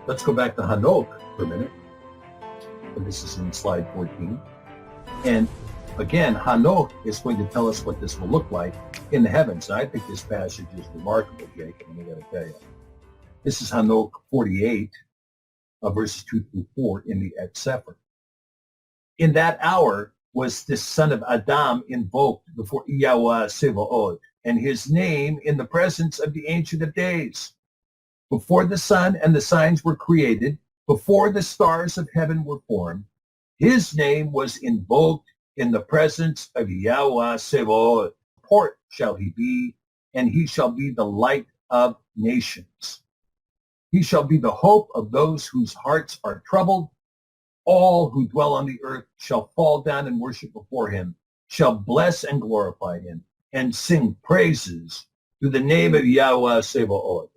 Let's go back to Janok for a minute. And this is in slide 14. And again, Janok is going to tell us what this will look like in the heavens. And I think this passage is remarkable, Jake, and I got to tell you. This is Janok 48, verses 2 through 4 in the Et Sefer. In that hour was this son of Adam invoked before Yahweh Sevaot, and his name in the presence of the Ancient of Days. Before the sun and the signs were created, before the stars of heaven were formed, his name was invoked in the presence of Yahweh Sevaot. Port shall he be, and he shall be the light of nations. He shall be the hope of those whose hearts are troubled. All who dwell on the earth shall fall down and worship before him, shall bless and glorify him, and sing praises to the name of Yahweh Sevaot.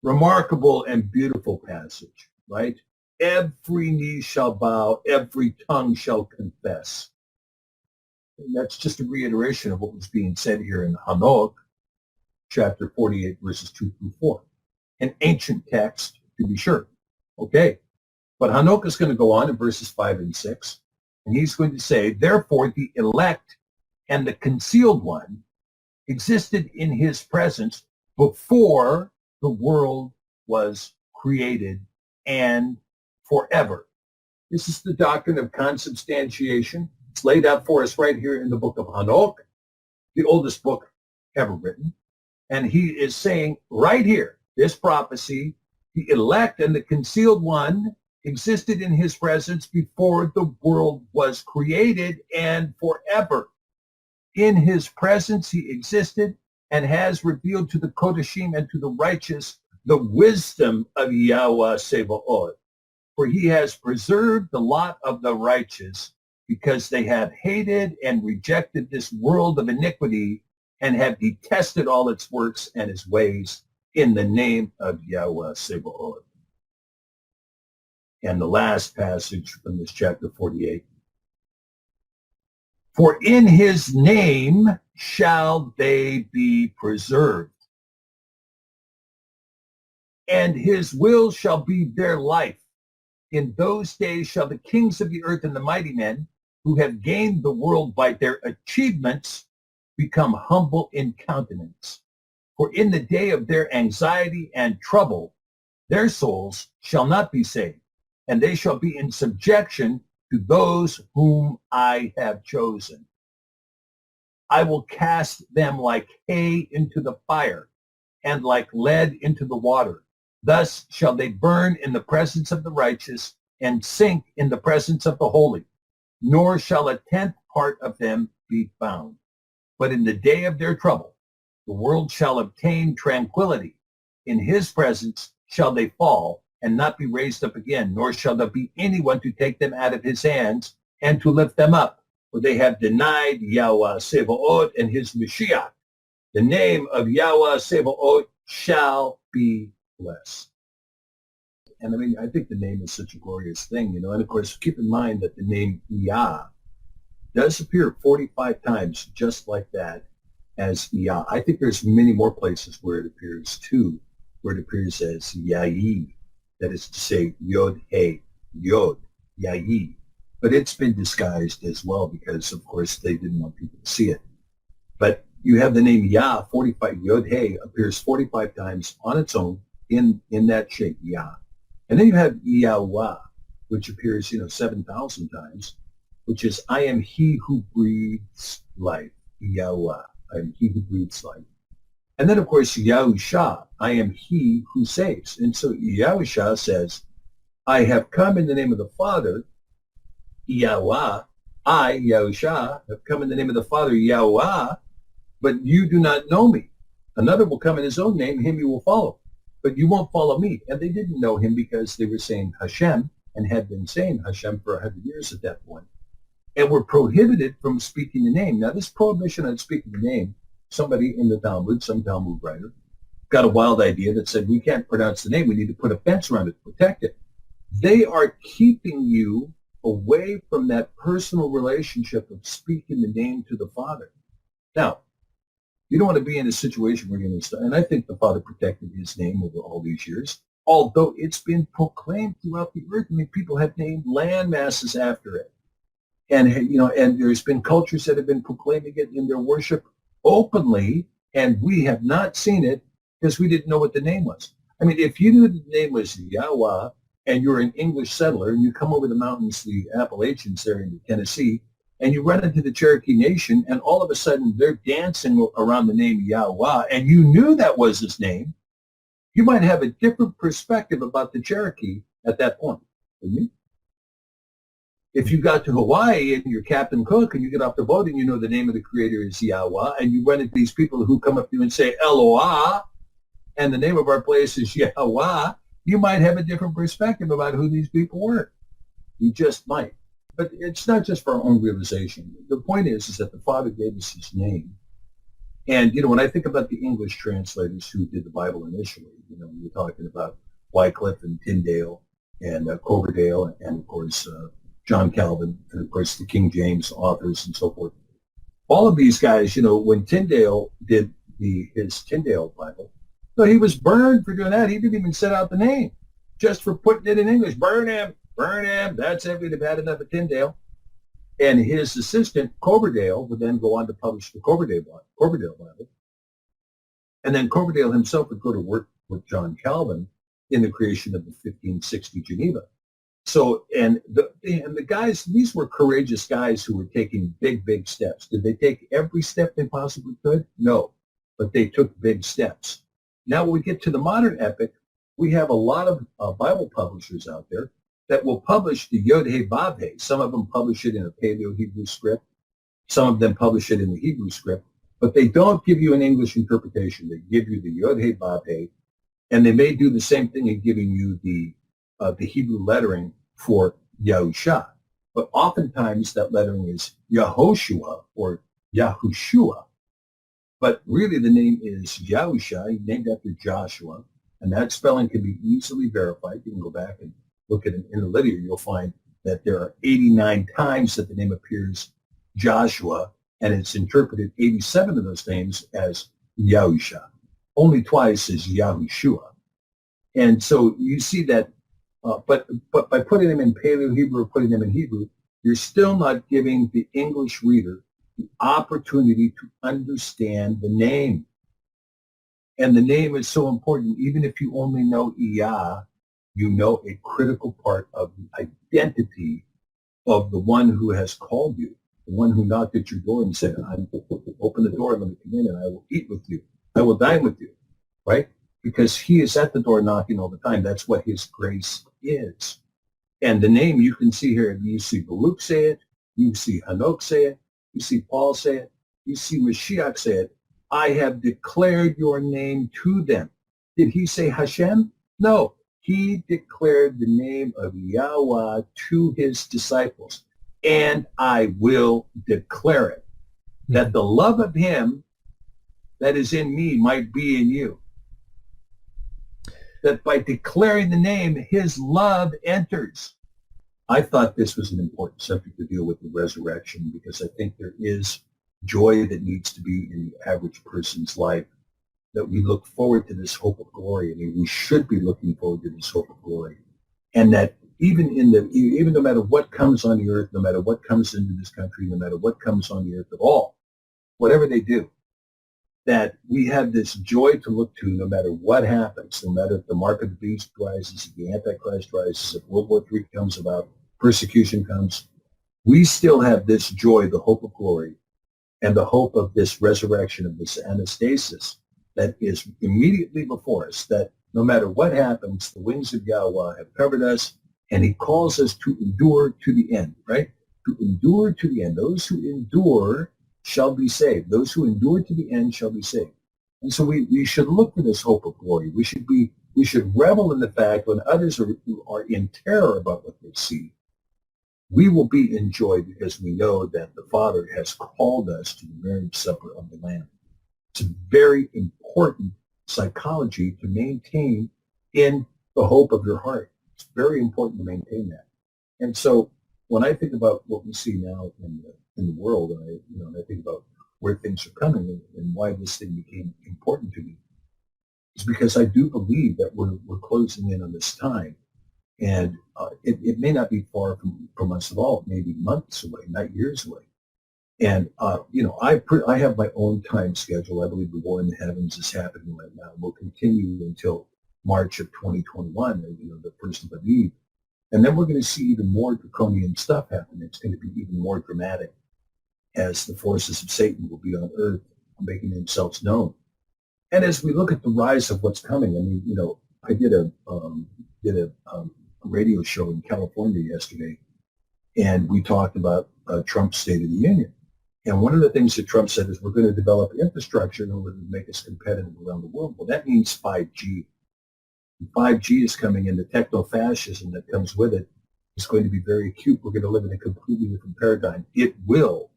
Remarkable and beautiful passage, right? Every knee shall bow, every tongue shall confess. And that's just a reiteration of what was being said here in Janok, chapter 48, verses 2 through 4. An ancient text, to be sure. Okay. But Janok is going to go on in verses 5 and 6, and he's going to say, therefore the elect and the concealed one existed in his presence before the world was created and forever. This is the doctrine of consubstantiation. It's laid out for us right here in the book of Janok, the oldest book ever written. And he is saying right here, this prophecy, the elect and the concealed one existed in his presence before the world was created and forever. In his presence he existed and has revealed to the Kodashim and to the righteous the wisdom of Yahweh Sevaot. For he has preserved the lot of the righteous because they have hated and rejected this world of iniquity and have detested all its works and his ways in the name of Yahweh Sevaot. And the last passage from this chapter 48. For in his name shall they be preserved, and his will shall be their life. In those days shall the kings of the earth and the mighty men who have gained the world by their achievements become humble in countenance. For in the day of their anxiety and trouble, their souls shall not be saved, and they shall be in subjection to those whom I have chosen. I will cast them like hay into the fire, and like lead into the water. Thus shall they burn in the presence of the righteous, and sink in the presence of the holy. Nor shall a tenth part of them be found. But in the day of their trouble, the world shall obtain tranquility. In his presence shall they fall, and not be raised up again, nor shall there be anyone to take them out of his hands and to lift them up. For they have denied Yahweh Sevaot and his Mashiach. The name of Yahweh Sevaot shall be blessed. And I mean, I think the name is such a glorious thing, you know. And of course, keep in mind that the name Yah does appear 45 times just like that as Yah. I think there's many more places where it appears too, where it appears as Yahi. That is to say, Yod, Hey, Yod, Yahi. But it's been disguised as well because, of course, they didn't want people to see it. But you have the name Yah, 45, Yod, Hey, appears 45 times on its own in that shape, Yah. And then you have Yahweh, which appears, 7,000 times, which is, I am he who breathes life, Yahweh. I am he who breathes life. And then, of course, Yahusha, I am he who saves. And so Yahusha says, I have come in the name of the Father, Yahweh. I, Yahusha, have come in the name of the Father, Yahweh, but you do not know me. Another will come in his own name, him you will follow. But you won't follow me. And they didn't know him because they were saying Hashem and had been saying Hashem for 100 years at that point. And were prohibited from speaking the name. Now, this prohibition on speaking the name, somebody in the Talmud, some Talmud writer, got a wild idea that said, we can't pronounce the name. We need to put a fence around it to protect it. They are keeping you away from that personal relationship of speaking the name to the Father. Now, You don't want to be in a situation where you're going to, and I think the Father protected his name over all these years, although it's been proclaimed throughout the earth. I mean, people have named land masses after it. And, and there's been cultures that have been proclaiming it in their worship openly, and we have not seen it because we didn't know what the name was. I mean, if you knew the name was Yahweh and you're an English settler and you come over the mountains, the Appalachians there in Tennessee, and you run into the Cherokee Nation, and all of a sudden they're dancing around the name Yahweh, and you knew that was his name, you might have a different perspective about the Cherokee at that point, wouldn't you? If you got to Hawaii and you're Captain Cook and you get off the boat and you know the name of the creator is Yahweh, and you run into these people who come up to you and say Eloah, and the name of our place is Yahweh, you might have a different perspective about who these people were. You just might. But it's not just for our own realization. The point is that the Father gave us his name. And, when I think about the English translators who did the Bible initially, we're talking about Wycliffe and Tyndale and Coverdale and, of course, John Calvin, and, of course, the King James authors and so forth. All of these guys, when Tyndale did his Tyndale Bible, so he was burned for doing that. He didn't even set out the name, just for putting it in English. Burn him. That's it. We'd have had enough of Tyndale. And his assistant, Coverdale, would then go on to publish the Coverdale Bible. And then Coverdale himself would go to work with John Calvin in the creation of the 1560 Geneva. So, and the guys, these were courageous guys who were taking big steps. Did they take every step they possibly could? No, but they took big steps. Now, when we get to the modern epic, we have a lot of Bible publishers out there that will publish the Yod-Heh-Vav-Heh. Some of them publish it in a Paleo-Hebrew script. Some of them publish it in the Hebrew script. But they don't give you an English interpretation. They give you the Yod-Heh-Vav-Heh. And they may do the same thing in giving you the Hebrew lettering for Yahusha. But oftentimes that lettering is Yehoshua or Yahushua. But really the name is Yahusha, named after Joshua. And that spelling can be easily verified. You can go back and look at an interlinear. You'll find that there are 89 times that the name appears Joshua, and it's interpreted 87 of those names as Yahusha. Only twice is Yahushua. And so you see that, but by putting them in Paleo-Hebrew or putting them in Hebrew, you're still not giving the English reader the opportunity to understand the name. And the name is so important. Even if you only know Yah, you know a critical part of the identity of the one who has called you, the one who knocked at your door and said, open the door and let me come in and I will eat with you. I will dine with you, right? Because he is at the door knocking all the time. That's what his grace is. And the name you can see here, you see Baruch say it, you see Enoc say it, you see Paul say it, you see Mashiach say it. I have declared your name to them. Did he say Hashem? No. He declared the name of Yahweh to his disciples. And I will declare it, that the love of him that is in me might be in you. That by declaring the name, his love enters. I thought this was an important subject to deal with, the resurrection, because I think there is joy that needs to be in the average person's life, that we look forward to this hope of glory. I mean, we should be looking forward to this hope of glory. And that even no matter what comes on the earth, no matter what comes into this country, no matter what comes on the earth at all, whatever they do, that we have this joy to look to no matter what happens, no matter if the mark of the beast rises, if the Antichrist rises, if World War III comes about, persecution comes, we still have this joy, the hope of glory, and the hope of this resurrection, of this anastasis that is immediately before us, that no matter what happens, the wings of Yahweh have covered us, and he calls us to endure to the end, right? To endure to the end. Those who endure shall be saved. Those who endure to the end shall be saved. And so we should look for this hope of glory. We should revel in the fact when others are in terror about what they see, we will be in joy because we know that the Father has called us to the marriage supper of the Lamb. It's a very important psychology to maintain in the hope of your heart. It's very important to maintain that. And so when I think about what we see now in the world, and I think about where things are coming and why this thing became important to me is because I do believe that we're closing in on this time. And it may not be far from us at all. It may be months away, not years away. And, I have my own time schedule. I believe the war in the heavens is happening right now. Will continue until March of 2021, the first of Aviv. And then we're going to see even more draconian stuff happen. It's going to be even more dramatic as the forces of Satan will be on earth making themselves known. And as we look at the rise of what's coming, I mean, I did a radio show in California yesterday, and we talked about Trump's State of the Union. And one of the things that Trump said is we're going to develop infrastructure in order to make us competitive around the world. Well, that means 5G. And 5G is coming, and the techno-fascism that comes with it is going to be very acute. We're going to live in a completely different paradigm. It will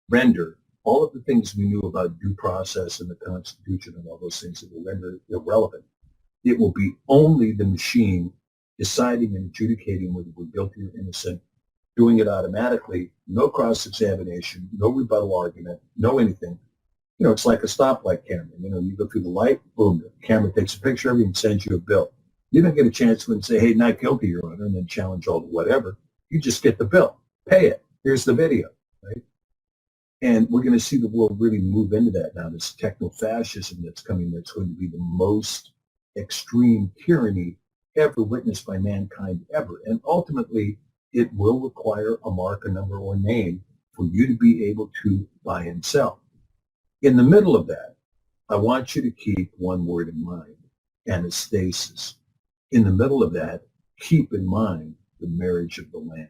render all of the things we knew about due process and the Constitution and all those things, that will render irrelevant. It will be only the machine deciding and adjudicating whether we're guilty or innocent, doing it automatically, no cross-examination, no rebuttal argument, no anything. It's like a stoplight camera. You go through the light, boom, the camera takes a picture of you and sends you a bill. You don't get a chance to say, hey, not guilty, Your Honor, and then challenge all the whatever. You just get the bill, pay it. Here's the video, right? And we're going to see the world really move into that now, this techno-fascism that's coming, that's going to be the most extreme tyranny ever witnessed by mankind ever. And ultimately, it will require a mark, a number, or name for you to be able to buy and sell. In the middle of that, I want you to keep one word in mind, anastasis. In the middle of that, keep in mind the marriage of the Lamb.